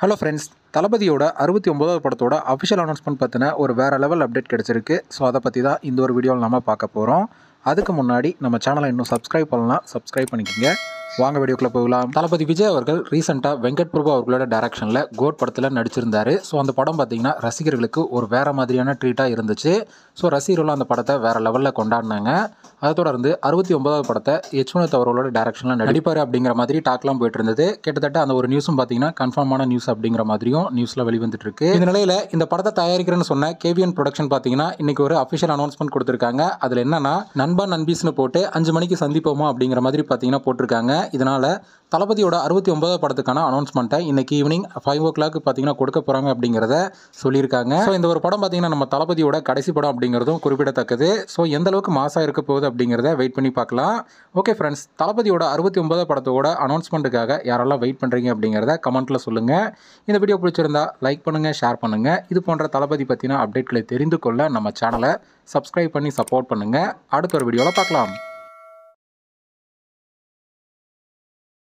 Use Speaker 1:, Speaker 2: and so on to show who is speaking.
Speaker 1: Hello friends, தளபதியோட 69வது படத்தோட official announcement பற்றின ஒரு வேறு லெவல் அப்டேட் கிடச்சிருக்கு. ஸோ அதை பற்றி தான் இந்த ஒரு வீடியோவில் நம்ம பார்க்க போகிறோம். அதுக்கு முன்னாடி நம்ம சேனலை இன்னும் சப்ஸ்கிரைப் பண்ணலாம், சப்ஸ்கிரைப் பண்ணிக்கோங்க. வாங்க வீடியோக்குள்ளே போகலாம். தளபதி விஜய் அவர்கள் ரீசெண்டாக வெங்கட் பிரபு அவர்களோட டைரக்ஷனில் கோட் படத்தில் நடிச்சிருந்தார். ஸோ அந்த படம் பார்த்திங்கன்னா ரசிகர்களுக்கு ஒரு வேறு மாதிரியான ட்ரீட்டாக இருந்துச்சு. ஸோ ரசிகர்களும் அந்த படத்தை வேறு லெவலில் கொண்டாடினாங்க. அதை தொடர்ந்து 69வது படத்தை வினோத் அவர்களோட டைரக்ஷனில் நடிப்பார் அப்படிங்கிற மாதிரி டாக்லாம் போயிட்டு இருந்தது. கிட்டத்தட்ட அந்த ஒரு நியூஸும் பார்த்தீங்கன்னா கன்ஃபார்மான நியூஸ் அப்படிங்கிற மாதிரியும் நியூஸில் வெளிவந்துட்டு இருக்கு. இந்த நிலையில் இந்த படத்தை தயாரிக்கிறேன்னு சொன்ன கேவிஎன் ப்ரொடக்ஷன் பார்த்தீங்கன்னா இன்னைக்கு ஒரு அஃபிஷியல் அனௌன்ஸ்மெண்ட் கொடுத்துருக்காங்க. அதில் என்னன்னா நண்பா நண்பீஸ்னு போட்டு 5 மணிக்கு சந்திப்போமா அப்படிங்கிற மாதிரி பார்த்தீங்கன்னா போட்டிருக்காங்க. இதனால தளபதியோட 69வது படத்துக்கான அனௌன்ஸ்மெண்ட்டை இன்னைக்கு ஈவினிங் 5 o'clock பார்த்தீங்கன்னா கொடுக்க போகிறாங்க அப்படிங்கிறத சொல்லியிருக்காங்க. ஸோ இந்த ஒரு படம் பார்த்தீங்கன்னா நம்ம தளபதியோட கடைசி படம் அப்படிங்கிறதும் குறிப்பிடத்தக்கது. ஸோ எந்த அளவுக்கு மாசாக இருக்க போகுது அப்படிங்கிறத வெயிட் பண்ணி பார்க்கலாம். ஓகே ஃப்ரெண்ட்ஸ், தளபதியோட 69வது படத்தோட அனௌன்ஸ்மெண்ட்டுக்காக யாரெல்லாம் வெயிட் பண்ணுறீங்க அப்படிங்கிறத கமெண்ட்டில் சொல்லுங்கள். இந்த வீடியோ பிடிச்சிருந்தா லைக் பண்ணுங்கள், ஷேர் பண்ணுங்கள். இது போன்ற தளபதி பற்றின அப்டேட்களை தெரிந்து கொள்ள நம்ம சேனலை சப்ஸ்கிரைப் பண்ணி சப்போர்ட் பண்ணுங்கள். அடுத்த ஒரு வீடியோவில் பார்க்கலாம்.